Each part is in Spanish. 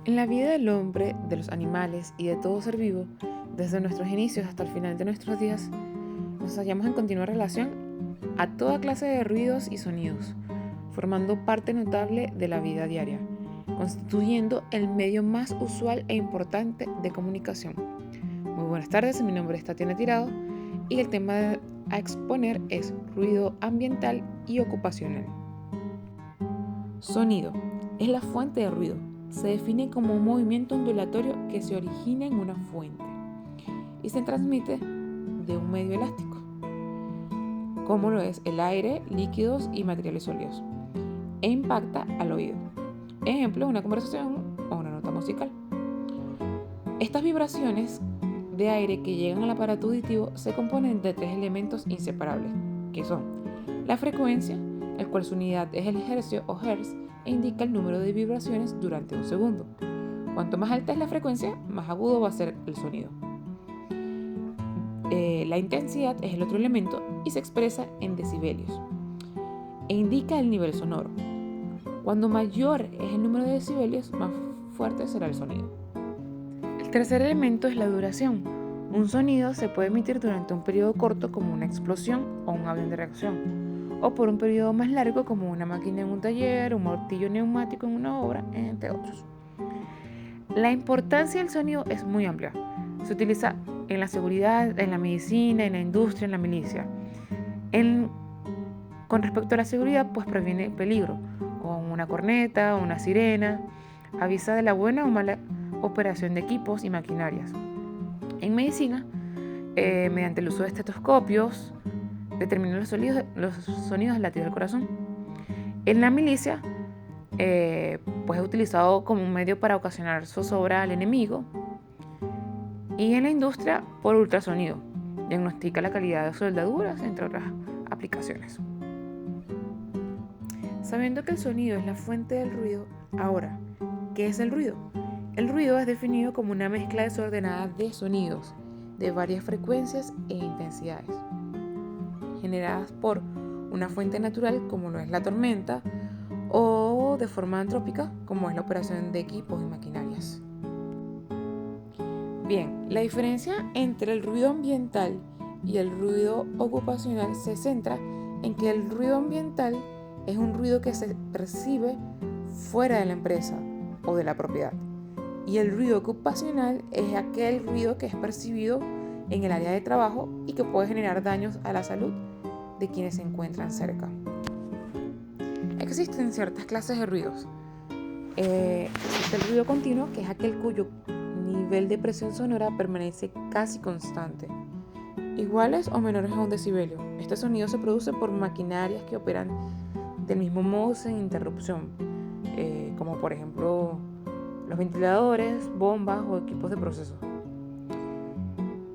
En la vida del hombre, de los animales y de todo ser vivo, desde nuestros inicios hasta el final de nuestros días, nos hallamos en continua relación a toda clase de ruidos y sonidos, formando parte notable de la vida diaria, constituyendo el medio más usual e importante de comunicación. Muy buenas tardes, mi nombre es Tatiana Tirado y el tema a exponer es ruido ambiental y ocupacional. Sonido es la fuente de ruido. Se define como un movimiento ondulatorio que se origina en una fuente y se transmite de un medio elástico, como lo es el aire, líquidos y materiales sólidos, e impacta al oído. Ejemplo, una conversación o una nota musical. Estas vibraciones de aire que llegan al aparato auditivo se componen de tres elementos inseparables, que son la frecuencia, el cual su unidad es el hercio o hertz e indica el número de vibraciones durante un segundo. Cuanto más alta es la frecuencia, más agudo va a ser el sonido. La intensidad es el otro elemento y se expresa en decibelios e indica el nivel sonoro. Cuando mayor es el número de decibelios, más fuerte será el sonido. El tercer elemento es la duración. Un sonido se puede emitir durante un periodo corto como una explosión o un avión de reacción, o por un periodo más largo como una máquina en un taller, un martillo neumático en una obra, entre otros. La importancia del sonido es muy amplia. Se utiliza en la seguridad, en la medicina, en la industria, en la milicia. Con respecto a la seguridad, pues previene peligro, con una corneta o una sirena, avisa de la buena o mala operación de equipos y maquinarias. En medicina, mediante el uso de estetoscopios, determina los sonidos del latido del corazón. En la milicia, pues es utilizado como un medio para ocasionar zozobra al enemigo. Y en la industria, por ultrasonido, diagnostica la calidad de soldaduras, entre otras aplicaciones. Sabiendo que el sonido es la fuente del ruido, ahora, ¿qué es el ruido? El ruido es definido como una mezcla desordenada de sonidos de varias frecuencias e intensidades, generadas por una fuente natural como lo es la tormenta o de forma antrópica como es la operación de equipos y maquinarias. Bien, la diferencia entre el ruido ambiental y el ruido ocupacional se centra en que el ruido ambiental es un ruido que se percibe fuera de la empresa o de la propiedad, y el ruido ocupacional es aquel ruido que es percibido en el área de trabajo y que puede generar daños a la salud de quienes se encuentran cerca. Existen ciertas clases de ruidos. Existe el ruido continuo, que es aquel cuyo nivel de presión sonora permanece casi constante, iguales o menores a un decibelio. Este sonido se produce por maquinarias que operan del mismo modo sin interrupción, como por ejemplo los ventiladores, bombas o equipos de proceso.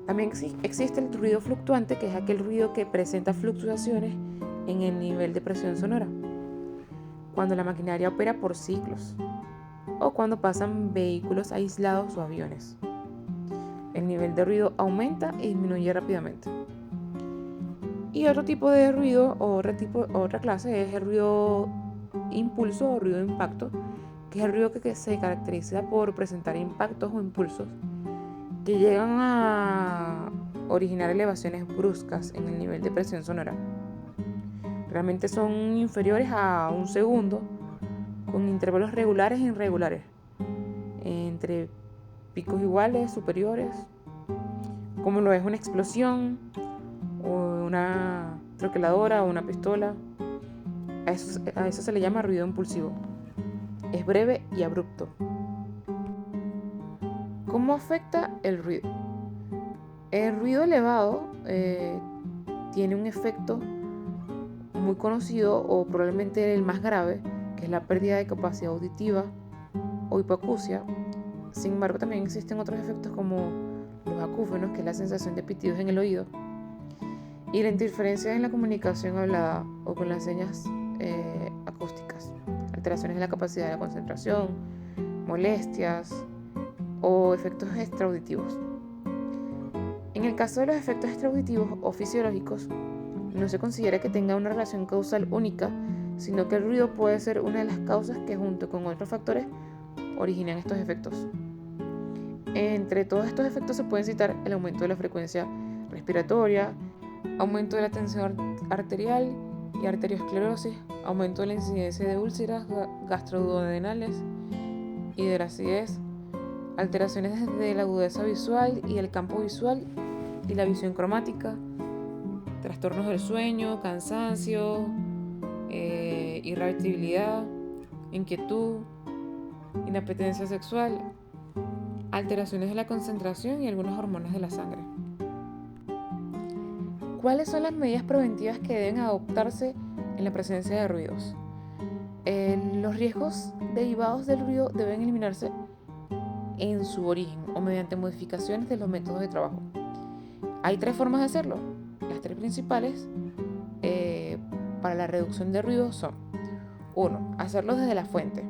También existe el ruido fluctuante, que es aquel ruido que presenta fluctuaciones en el nivel de presión sonora, cuando la maquinaria opera por ciclos o cuando pasan vehículos aislados o aviones. El nivel de ruido aumenta y disminuye rápidamente. Y otro tipo de ruido o otra clase es el ruido impulso o ruido de impacto, que es el ruido que se caracteriza por presentar impactos o impulsos que llegan a originar elevaciones bruscas en el nivel de presión sonora. Realmente son inferiores a un segundo, con intervalos regulares e irregulares, entre picos iguales, superiores, como lo es una explosión, o una troqueladora o una pistola. A eso se le llama ruido impulsivo. Es breve y abrupto. ¿Cómo afecta el ruido? El ruido elevado tiene un efecto muy conocido, o probablemente el más grave, que es la pérdida de capacidad auditiva o hipoacusia. Sin embargo, también existen otros efectos como los acúfenos, que es la sensación de pitidos en el oído, y la interferencia en la comunicación hablada o con las señas acústicas, alteraciones en la capacidad de la concentración, molestias o efectos extraauditivos. En el caso de los efectos extraauditivos o fisiológicos, no se considera que tenga una relación causal única, sino que el ruido puede ser una de las causas que, junto con otros factores, originan estos efectos. Entre todos estos efectos se pueden citar el aumento de la frecuencia respiratoria, aumento de la tensión arterial y arteriosclerosis, aumento de la incidencia de úlceras gastroduodenales y de la acidez, alteraciones de la agudeza visual y el campo visual y la visión cromática, trastornos del sueño, cansancio, irritabilidad, inquietud, inapetencia sexual, alteraciones de la concentración y algunas hormonas de la sangre. ¿Cuáles son las medidas preventivas que deben adoptarse en la presencia de ruidos? Los riesgos derivados del ruido deben eliminarse en su origen o mediante modificaciones de los métodos de trabajo. Hay 3 formas de hacerlo. Las 3 principales para la reducción de ruido son: 1. Hacerlo desde la fuente.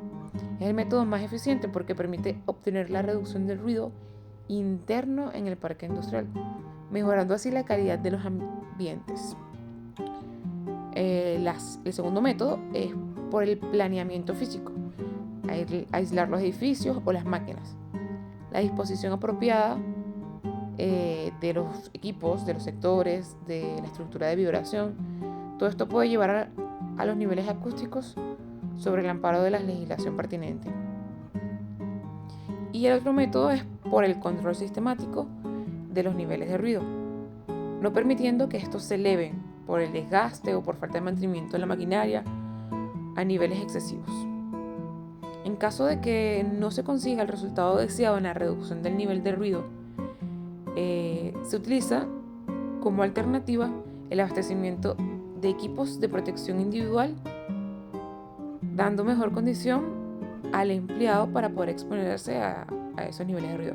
Es el método más eficiente porque permite obtener la reducción del ruido interno en el parque industrial, mejorando así la calidad de los ambientes. El segundo método es por el planeamiento físico, aislar los edificios o las máquinas. La disposición apropiada de los equipos, de los sectores, de la estructura de vibración, todo esto puede llevar a los niveles acústicos sobre el amparo de la legislación pertinente. Y el otro método es por el control sistemático de los niveles de ruido, no permitiendo que estos se eleven por el desgaste o por falta de mantenimiento de la maquinaria a niveles excesivos. En caso de que no se consiga el resultado deseado en la reducción del nivel de ruido, se utiliza como alternativa el abastecimiento de equipos de protección individual, dando mejor condición al empleado para poder exponerse a esos niveles de ruido.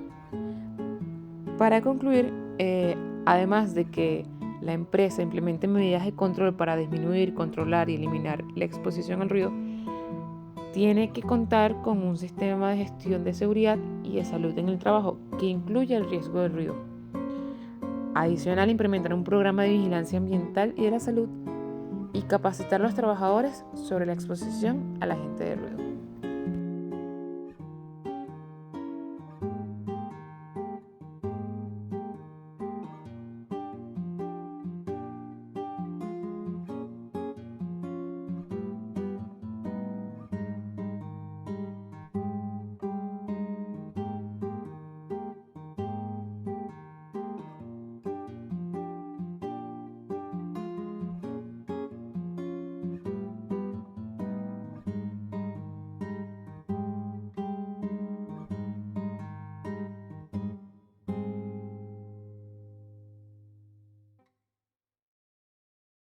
Para concluir, además de que la empresa implemente medidas de control para disminuir, controlar y eliminar la exposición al ruido, tiene que contar con un sistema de gestión de seguridad y de salud en el trabajo que incluya el riesgo del ruido. Adicional, implementar un programa de vigilancia ambiental y de la salud y capacitar a los trabajadores sobre la exposición al agente de ruido.